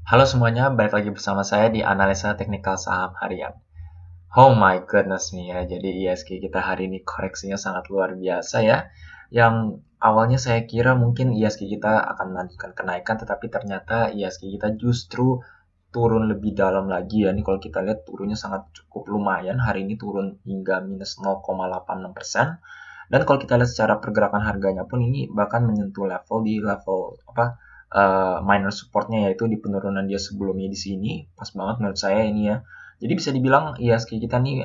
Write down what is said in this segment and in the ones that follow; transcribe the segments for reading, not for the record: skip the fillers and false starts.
Halo semuanya, balik lagi bersama saya di analisa teknikal saham harian. Oh my goodness nih ya, jadi ISG kita hari ini koreksinya sangat luar biasa ya. Yang awalnya saya kira mungkin ISG kita akan melanjutkan kenaikan, tetapi ternyata ISG kita justru turun lebih dalam lagi ya. Ini kalau kita lihat turunnya sangat cukup lumayan, hari ini turun hingga minus 0,86%. Dan kalau kita lihat secara pergerakan harganya pun ini bahkan menyentuh level minor supportnya, yaitu di penurunan dia sebelumnya di sini. Pas banget menurut saya ini ya. Jadi bisa dibilang ISG kita nih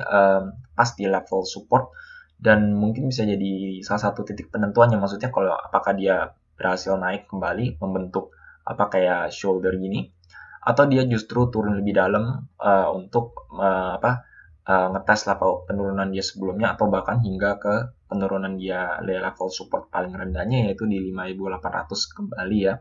pas di level support dan mungkin bisa jadi salah satu titik penentuannya. Maksudnya kalau apakah dia berhasil naik kembali membentuk kayak shoulder gini, atau dia justru turun lebih dalam untuk ngetes level penurunan dia sebelumnya, atau bahkan hingga ke penurunan dia level support paling rendahnya, yaitu di 5.800 kembali ya.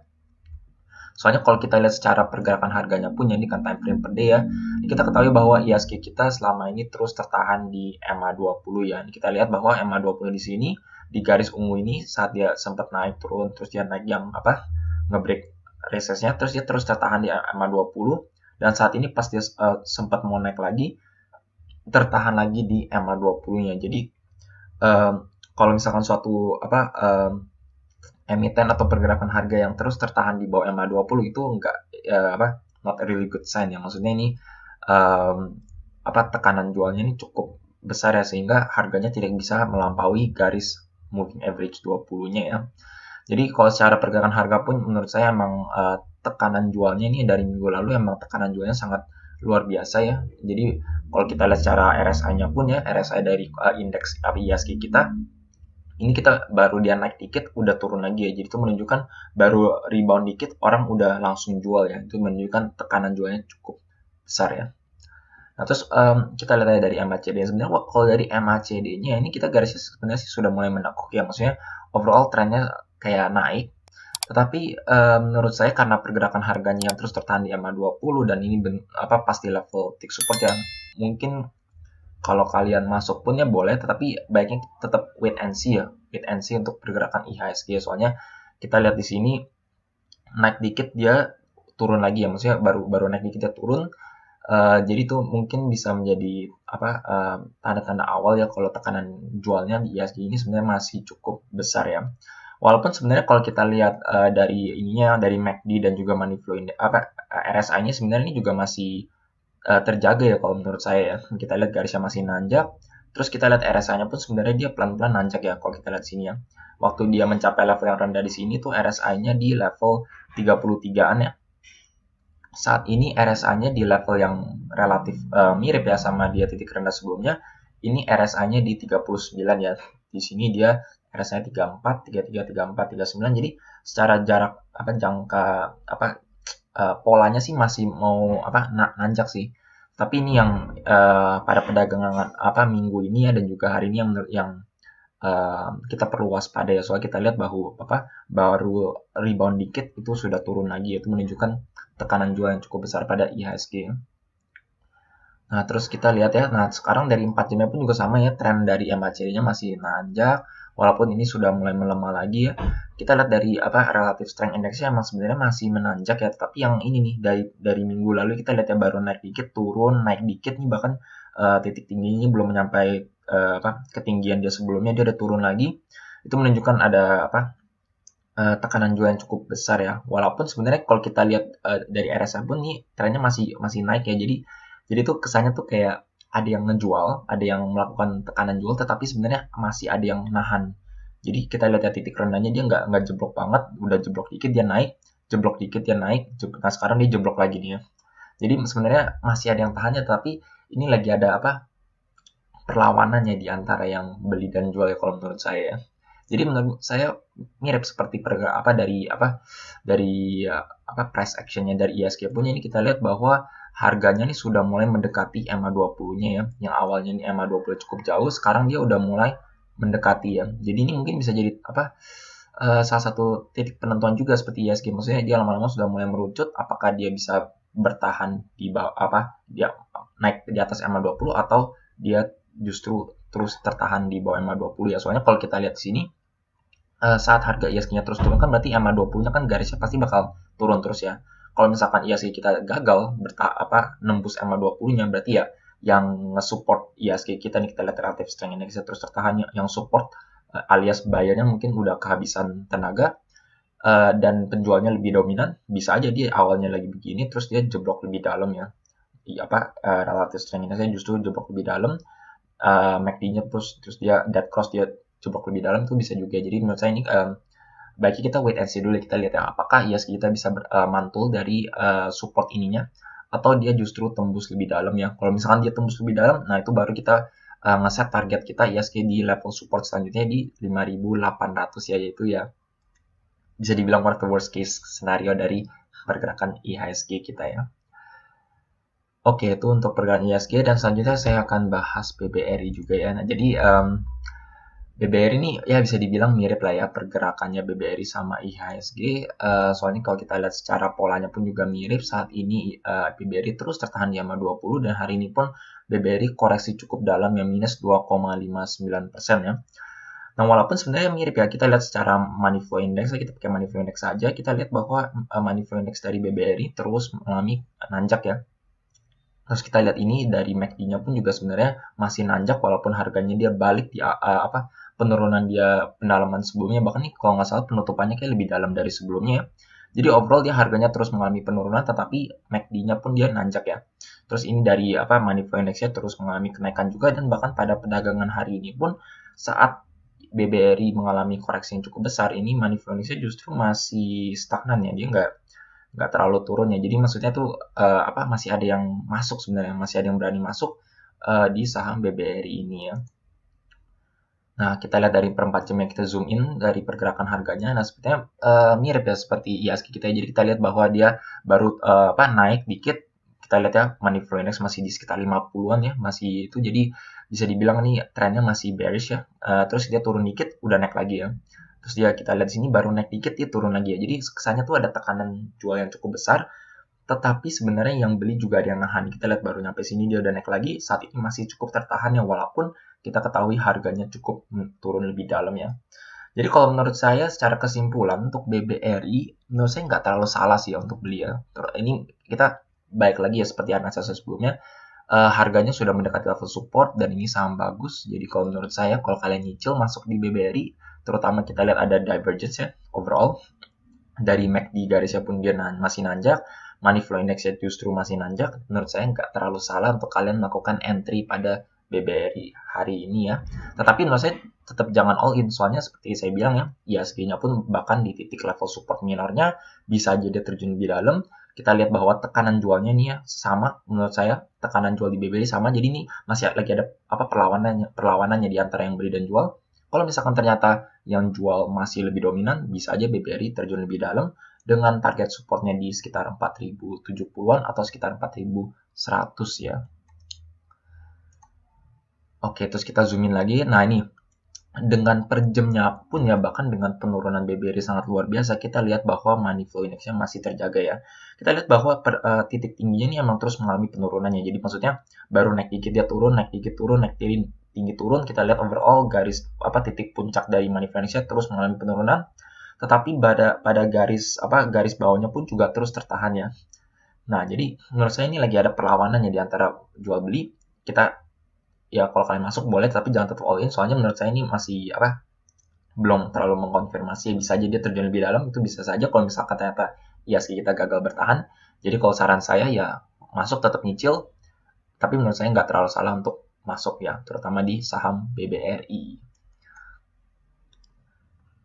Soalnya kalau kita lihat secara pergerakan harganya pun, ini kan time frame per day ya, kita ketahui bahwa ISG kita selama ini terus tertahan di MA20 ya. Kita lihat bahwa MA20 di sini di garis ungu ini saat dia sempat naik turun, terus dia naik yang ngebreak resistnya, terus dia terus tertahan di MA20, dan saat ini pas dia sempat mau naik lagi, tertahan lagi di MA20-nya. Jadi kalau misalkan suatu emiten atau pergerakan harga yang terus tertahan di bawah MA20 itu enggak not a really good sign ya. Maksudnya ini tekanan jualnya ini cukup besar ya, sehingga harganya tidak bisa melampaui garis moving average 20-nya ya. Jadi kalau secara pergerakan harga pun menurut saya emang tekanan jualnya ini dari minggu lalu emang tekanan jualnya sangat luar biasa ya. Jadi kalau kita lihat secara RSI-nya pun ya, RSI dari indeks ISG kita ini kita baru dia naik dikit udah turun lagi ya. Jadi itu menunjukkan baru rebound dikit orang udah langsung jual ya. Itu menunjukkan tekanan jualnya cukup besar ya. Nah, terus kita lihat aja dari MACD. Sebenarnya kalau dari MACD-nya ini kita garisnya sebenarnya sih sudah mulai menekuk ya. Maksudnya overall trennya kayak naik. Tetapi menurut saya karena pergerakan harganya yang terus tertahan di MA20 dan ini pas di level tick support ya, mungkin kalau kalian masuk pun ya boleh, tetapi baiknya tetap wait and see ya, wait and see untuk pergerakan IHSG. Soalnya kita lihat di sini naik dikit dia turun lagi ya, maksudnya baru naik dikit dia turun. Jadi itu mungkin bisa menjadi tanda-tanda awal ya kalau tekanan jualnya di IHSG ini sebenarnya masih cukup besar ya. Walaupun sebenarnya kalau kita lihat dari MACD dan juga money flow RSI-nya sebenarnya ini juga masih terjaga ya kalau menurut saya ya. Kita lihat garisnya masih nanjak. Terus kita lihat RSI-nya pun sebenarnya dia pelan-pelan nanjak ya kalau kita lihat sini ya. Waktu dia mencapai level yang rendah di sini tuh RSI-nya di level 33-an ya. Saat ini RSI-nya di level yang relatif mirip ya sama dia titik rendah sebelumnya. Ini RSI-nya di 39 ya. Di sini dia RSI 34, 33, 34, 39. Jadi secara jarak polanya sih masih mau nanjak sih. Tapi ini yang pada perdagangan minggu ini ya, dan juga hari ini yang kita perlu waspada ya. Soalnya kita lihat bahwa baru rebound dikit itu sudah turun lagi, itu menunjukkan tekanan jual yang cukup besar pada IHSG. Nah, terus kita lihat ya. Nah, sekarang dari 4 jamnya pun juga sama ya, tren dari MACD-nya masih nanjak. Walaupun ini sudah mulai melemah lagi ya, kita lihat dari relative strength index-nya emang sebenarnya masih menanjak ya. Tapi yang ini nih dari minggu lalu kita lihat ya, baru naik dikit turun, naik dikit nih, bahkan titik tingginya belum mencapai ketinggian dia sebelumnya, dia udah turun lagi. Itu menunjukkan ada tekanan jual yang cukup besar ya. Walaupun sebenarnya kalau kita lihat dari RSI pun nih trennya masih naik ya. Jadi tuh kesannya tuh kayak ada yang ngejual, ada yang melakukan tekanan jual, tetapi sebenarnya masih ada yang nahan. Jadi kita lihat ya, titik rendahnya dia nggak jeblok banget, udah jeblok dikit dia naik, jeblok dikit dia naik, nah sekarang dia jeblok lagi nih ya. Jadi sebenarnya masih ada yang tahannya, tapi ini lagi ada perlawanannya di antara yang beli dan jual ya kalau menurut saya ya. Jadi menurut saya mirip seperti dari price actionnya dari ISG punya. Ini kita lihat bahwa harganya nih sudah mulai mendekati MA20-nya ya. Yang awalnya ini MA20 cukup jauh, sekarang dia udah mulai mendekati ya. Jadi ini mungkin bisa jadi salah satu titik penentuan juga seperti ISG. Maksudnya dia lama-lama sudah mulai merucut, apakah dia bisa bertahan di bawah dia naik di atas MA20 atau dia justru terus tertahan di bawah MA20 ya. Soalnya kalau kita lihat di sini saat harga ISG-nya terus turun kan berarti MA20-nya kan garisnya pasti bakal turun terus ya. kalau misalkan IHSG kita gagal nembus MA20-nya, berarti ya yang nge-support IHSG kita nih, kita lihat relative strength index terus tertahan, yang support alias bayarnya mungkin udah kehabisan tenaga, dan penjualnya lebih dominan, bisa aja dia awalnya lagi begini terus dia jeblok lebih dalam ya. Relative strength index justru jeblok lebih dalam, MACD-nya terus dia dead cross, dia jeblok lebih dalam, itu bisa juga. Jadi menurut saya ini baiknya kita wait and see dulu, kita lihat ya apakah IHSG kita bisa mantul dari support ininya atau dia justru tembus lebih dalam ya. Kalau misalkan dia tembus lebih dalam, nah itu baru kita ngeset target kita IHSG di level support selanjutnya di 5.800 ya, yaitu ya bisa dibilang one of the worst case scenario dari pergerakan IHSG kita ya. Oke, itu untuk pergerakan IHSG, dan selanjutnya saya akan bahas BBRI juga ya. Nah, jadi BBRI ini ya bisa dibilang mirip lah ya pergerakannya BBRI sama IHSG. Soalnya kalau kita lihat secara polanya pun juga mirip. Saat ini BBRI terus tertahan di MA20, dan hari ini pun BBRI koreksi cukup dalam ya, minus 2,59% ya. Nah, walaupun sebenarnya mirip ya, kita lihat secara money flow index, kita pakai money flow index saja, kita lihat bahwa money flow index dari BBRI terus mengalami nanjak ya. Terus kita lihat ini dari MACD-nya pun juga sebenarnya masih nanjak, walaupun harganya dia balik di penurunan dia pendalaman sebelumnya, bahkan nih kalau nggak salah penutupannya kayak lebih dalam dari sebelumnya ya. Jadi overall dia harganya terus mengalami penurunan, tetapi MACD-nya pun dia nanjak ya. Terus ini dari money flow index-nya terus mengalami kenaikan juga, dan bahkan pada perdagangan hari ini pun saat BBRI mengalami koreksi yang cukup besar, ini money flow index-nya justru masih stagnan ya, dia nggak terlalu turun ya. Jadi maksudnya tuh masih ada yang masuk sebenarnya, masih ada yang berani masuk di saham BBRI ini ya. Nah, kita lihat dari per 4 jamnya, kita zoom in dari pergerakan harganya. Nah, sepertinya mirip ya seperti IHSG kita. Jadi kita lihat bahwa dia baru naik dikit. Kita lihat ya money flow index masih di sekitar 50-an ya, masih itu. Jadi bisa dibilang nih trennya masih bearish ya. Terus dia turun dikit udah naik lagi ya. Terus kita lihat di sini baru naik dikit dia turun lagi ya. Jadi kesannya tuh ada tekanan jual yang cukup besar. Tetapi sebenarnya yang beli juga ada yang nahan. Kita lihat baru nyampe sini dia udah naik lagi. Saat ini masih cukup tertahan ya, walaupun kita ketahui harganya cukup turun lebih dalam ya. Jadi kalau menurut saya secara kesimpulan untuk BBRI, menurut saya nggak terlalu salah sih ya untuk beli ya. Ini kita baik lagi ya seperti analisa sebelumnya, harganya sudah mendekati level support dan ini saham bagus. Jadi kalau menurut saya, kalau kalian nyicil masuk di BBRI, terutama kita lihat ada divergence ya overall dari MACD garisnya pun dia masih nanjak, money flow index-nya justru masih nanjak. Menurut saya nggak terlalu salah untuk kalian melakukan entry pada BBRI hari ini ya. Tetapi menurut saya tetap jangan all in, soalnya seperti saya bilang ya, IHSG-nya pun bahkan di titik level support minornya bisa aja dia terjun lebih dalam. Kita lihat bahwa tekanan jualnya nih ya sama, menurut saya tekanan jual di BBRI sama. Jadi ini masih lagi ada perlawanannya di antara yang beli dan jual. Kalau misalkan ternyata yang jual masih lebih dominan, bisa aja BBRI terjun lebih dalam dengan target supportnya di sekitar 4.070-an atau sekitar 4.100 ya. Oke, terus kita zoom in lagi. Nah, ini dengan per jamnya pun ya, bahkan dengan penurunan BBRI sangat luar biasa, kita lihat bahwa money flow index-nya masih terjaga ya. Kita lihat bahwa titik tingginya ini emang terus mengalami penurunannya. Jadi maksudnya baru naik dikit dia turun, naik dikit turun, naik tinggi turun. Kita lihat overall garis titik puncak dari money flow index-nya terus mengalami penurunan. Tetapi pada garis bawahnya pun juga terus tertahan ya. Nah, jadi menurut saya ini lagi ada perlawanannya di antara jual beli. Kita ya kalau kalian masuk boleh, tapi jangan tetap all in, soalnya menurut saya ini masih belum terlalu mengkonfirmasi. Bisa aja dia terjun lebih dalam, itu bisa saja kalau misalkan ternyata IHSG kita gagal bertahan. Jadi kalau saran saya ya masuk tetap nyicil, tapi menurut saya nggak terlalu salah untuk masuk ya, terutama di saham BBRI.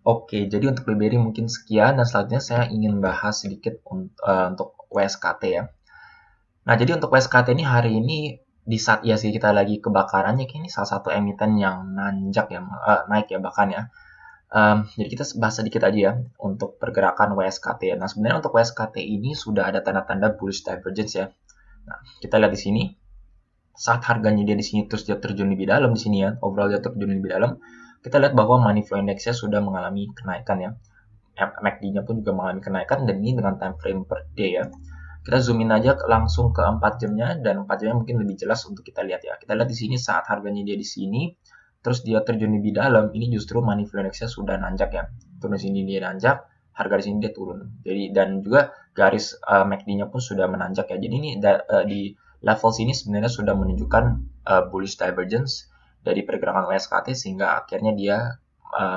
Oke, jadi untuk BBRI mungkin sekian, dan selanjutnya saya ingin bahas sedikit untuk WSKT ya. Nah, jadi untuk WSKT ini hari ini di saat IHSG kita lagi kebakarannya, ini salah satu emiten yang nanjak ya, naik ya bahkan ya. Jadi kita bahas sedikit aja ya untuk pergerakan WSKT. Nah, sebenarnya untuk WSKT ini sudah ada tanda-tanda bullish divergence ya. Nah, kita lihat di sini saat harganya dia di sini terus dia terjun lebih dalam di sini ya, overall dia terjun lebih dalam. Kita lihat bahwa money flow index-nya sudah mengalami kenaikan ya. MACD-nya pun juga mengalami kenaikan, dan ini dengan time frame per day ya. Kita zoom in aja langsung ke 4 jamnya, dan 4 jamnya mungkin lebih jelas untuk kita lihat ya. Kita lihat di sini saat harganya dia di sini, terus dia terjun lebih dalam, ini justru money flow index-nya sudah nanjak ya. Turun sini dia nanjak, harga di sini dia turun. Jadi dan juga garis MACD-nya pun sudah menanjak ya. Jadi ini di level sini sebenarnya sudah menunjukkan bullish divergence dari pergerakan USKT sehingga akhirnya dia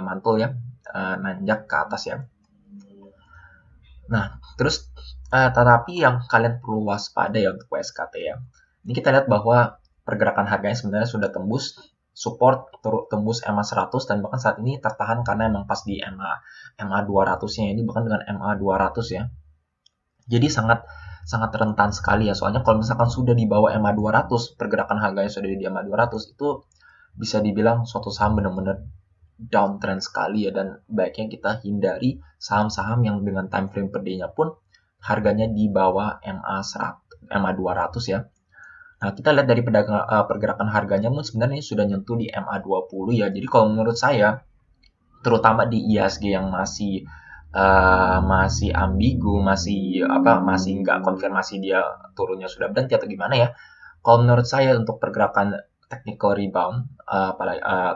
mantul ya, nanjak ke atas ya. Nah, terus tetapi yang kalian perlu waspada ya untuk USKT ya. Ini kita lihat bahwa pergerakan harganya sebenarnya sudah tembus support, tembus MA 100 dan bahkan saat ini tertahan karena emang pas di MA 200-nya ini bahkan dengan MA 200 ya. Jadi sangat rentan sekali ya. Soalnya kalau misalkan sudah di bawah MA 200, pergerakan harganya sudah di MA 200 itu bisa dibilang suatu saham benar-benar downtrend sekali ya, dan baiknya kita hindari saham-saham yang dengan time frame per day-nya pun harganya di bawah MA 200 ya. Nah, kita lihat dari pergerakan harganya pun sebenarnya sudah nyentuh di MA 20 ya. Jadi kalau menurut saya, terutama di IHSG yang masih ambigu, masih nggak konfirmasi dia turunnya sudah berhenti atau gimana ya. Kalau menurut saya untuk pergerakan technical rebound,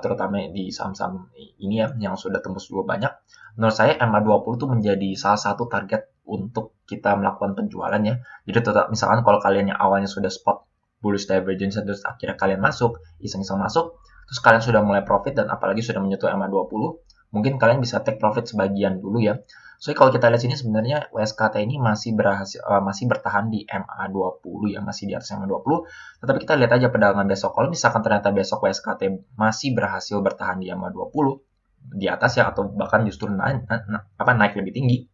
terutama di saham-saham ini ya yang sudah tembus juga banyak, menurut saya MA 20 itu menjadi salah satu target untuk kita melakukan penjualan ya. Jadi misalkan kalau kalian yang awalnya sudah spot bullish divergence terus akhirnya kalian masuk, iseng-iseng masuk, terus kalian sudah mulai profit dan apalagi sudah menyentuh MA 20, mungkin kalian bisa take profit sebagian dulu ya. So kalau kita lihat sini sebenarnya USKT ini masih bertahan di MA 20 ya, masih di atas MA 20. Tetapi kita lihat aja perdagangan besok. Kalau misalkan ternyata besok USKT masih berhasil bertahan di MA 20 di atas ya, atau bahkan justru naik lebih tinggi,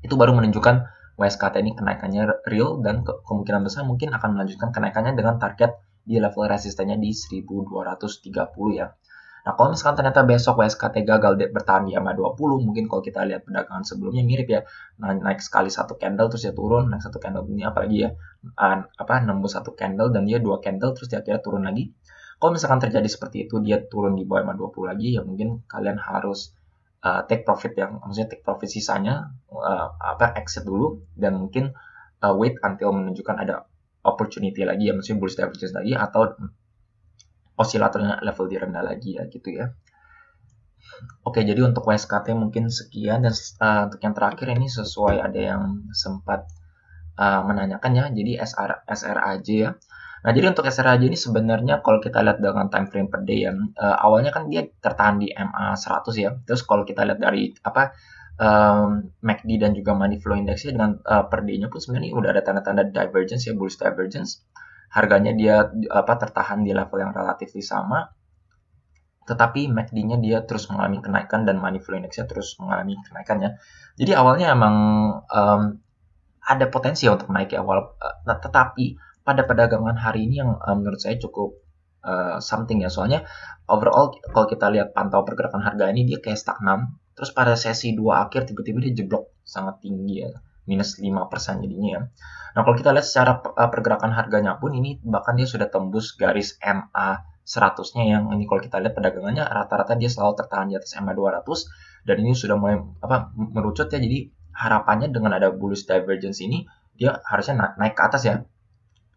itu baru menunjukkan USKT ini kenaikannya real dan kemungkinan besar mungkin akan melanjutkan kenaikannya dengan target di level resistennya di 1230 ya. Nah, kalau misalkan ternyata besok USKT gagal bertahan di MA 20, mungkin kalau kita lihat perdagangan sebelumnya mirip ya, naik sekali satu candle terus dia turun, naik satu candle ini apalagi ya, nembus satu candle dan dia dua candle terus dia akhirnya turun lagi. Kalau misalkan terjadi seperti itu, dia turun di bawah MA 20 lagi, ya mungkin kalian harus take profit yang maksudnya take profit sisanya, exit dulu dan mungkin wait until menunjukkan ada opportunity lagi ya, maksudnya bullish divergence lagi atau osilatornya level di rendah lagi ya gitu ya. Oke, jadi untuk USKT mungkin sekian, dan untuk yang terakhir ini sesuai ada yang sempat menanyakan ya, jadi SRAJ ya. Nah, jadi untuk SRAJ ini sebenarnya kalau kita lihat dengan time frame per day ya, awalnya kan dia tertahan di MA 100 ya. Terus kalau kita lihat dari MACD dan juga money flow indexnya dengan per day-nya pun sebenarnya udah ada tanda-tanda divergence ya, bullish divergence. Harganya dia tertahan di level yang relatif sama, tetapi MACD-nya dia terus mengalami kenaikan dan money flow index-nya terus mengalami kenaikannya. Jadi awalnya emang ada potensi untuk naik ya awal, tetapi pada perdagangan hari ini yang menurut saya cukup something ya, soalnya overall kalau kita lihat pantau pergerakan harga ini dia kayak stagnan, terus pada sesi 2 akhir tiba-tiba dia jeblok sangat tinggi ya, minus 5% jadinya ya. Nah, kalau kita lihat secara pergerakan harganya pun ini bahkan dia sudah tembus garis MA 100-nya yang ini kalau kita lihat perdagangannya rata-rata dia selalu tertahan di atas MA 200 dan ini sudah mulai merucut ya. Jadi harapannya dengan ada bullish divergence ini dia harusnya naik ke atas ya.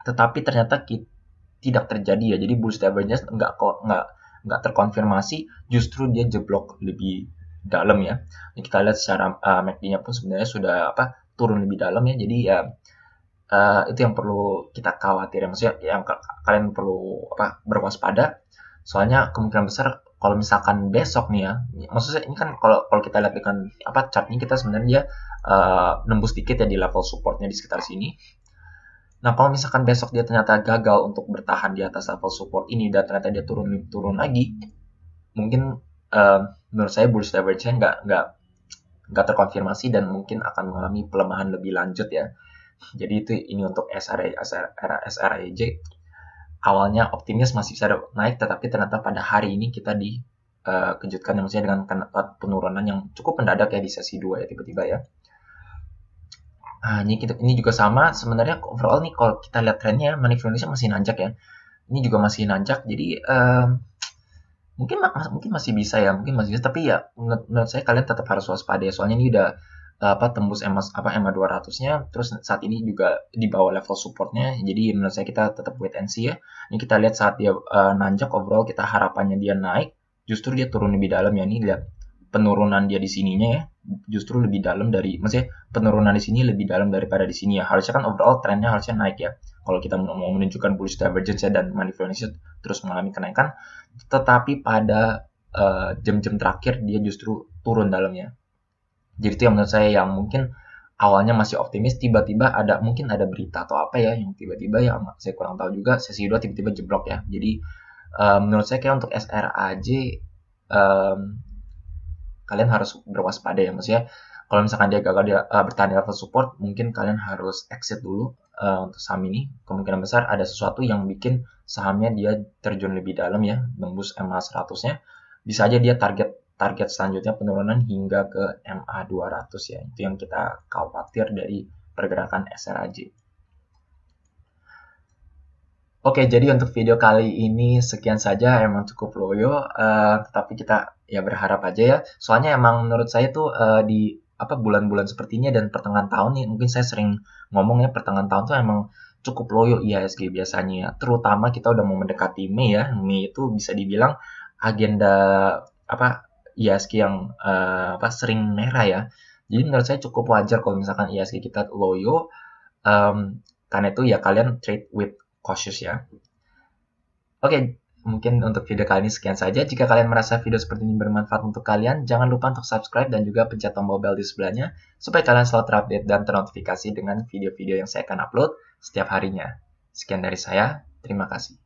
Tetapi ternyata tidak terjadi ya. Jadi bullish divergence nggak terkonfirmasi, justru dia jeblok lebih dalam ya. Ini kita lihat secara MACD-nya pun sebenarnya sudah turun lebih dalam ya. Jadi ya itu yang perlu kita khawatir ya, maksudnya yang kalian perlu berwaspada, soalnya kemungkinan besar kalau misalkan besok nih ya, maksudnya ini kan kalau kita lihat dengan chart ini kita sebenarnya nembus dikit ya di level supportnya di sekitar sini. Nah, kalau misalkan besok dia ternyata gagal untuk bertahan di atas level support ini dan ternyata dia turun lagi, mungkin menurut saya bullish divergence nggak terkonfirmasi dan mungkin akan mengalami pelemahan lebih lanjut ya. Jadi itu ini untuk SRAJ. Awalnya optimis masih bisa naik, tetapi ternyata pada hari ini kita dikejutkan maksudnya dengan penurunan yang cukup mendadak ya di sesi 2 ya tiba-tiba ya. Nah, ini juga sama sebenarnya overall nih kalau kita lihat trennya money flow Indonesia masih nanjak ya. Ini juga masih nanjak, jadi mungkin masih bisa ya, tapi ya menurut saya kalian tetap harus waspada ya, soalnya ini udah tembus MA 200-nya, terus saat ini juga di bawah level supportnya, jadi menurut saya kita tetap wait and see ya. Ini kita lihat saat dia nanjak overall kita harapannya dia naik, justru dia turun lebih dalam ya. Ini lihat penurunan dia di sininya ya justru lebih dalam dari, maksudnya penurunan di sini lebih dalam daripada di sini ya. Harusnya kan overall trennya harusnya naik ya. Kalau kita mau menunjukkan bullish divergence ya dan money flow Indonesia terus mengalami kenaikan, tetapi pada jam-jam terakhir dia justru turun dalamnya. Jadi itu yang menurut saya yang mungkin awalnya masih optimis, tiba-tiba mungkin ada berita atau apa ya yang tiba-tiba yang saya kurang tahu juga, sesi 2 tiba-tiba jeblok ya. Jadi menurut saya kayak untuk SRAJ kalian harus berwaspada ya, maksudnya kalau misalkan dia gagal bertahan di level support, mungkin kalian harus exit dulu untuk saham ini. Kemungkinan besar ada sesuatu yang bikin sahamnya dia terjun lebih dalam ya, nembus MA 100-nya. Bisa aja dia target selanjutnya penurunan hingga ke MA 200 ya. Itu yang kita khawatir dari pergerakan SRAJ. Oke, jadi untuk video kali ini sekian saja, emang cukup loyo, tetapi kita ya berharap aja ya. Soalnya emang menurut saya tuh di bulan-bulan seperti ini dan pertengahan tahun nih, mungkin saya sering ngomong ya, pertengahan tahun tuh emang cukup loyo IHSG biasanya ya. Terutama kita udah mau mendekati Mei ya. Mei itu bisa dibilang agenda IHSG yang sering merah ya. Jadi menurut saya cukup wajar kalau misalkan IHSG kita loyo, karena itu ya kalian trade with cautious ya. Oke, mungkin untuk video kali ini sekian saja. Jika kalian merasa video seperti ini bermanfaat untuk kalian, jangan lupa untuk subscribe dan juga pencet tombol bell di sebelahnya supaya kalian selalu terupdate dan ternotifikasi dengan video-video yang saya akan upload setiap harinya. Sekian dari saya, terima kasih.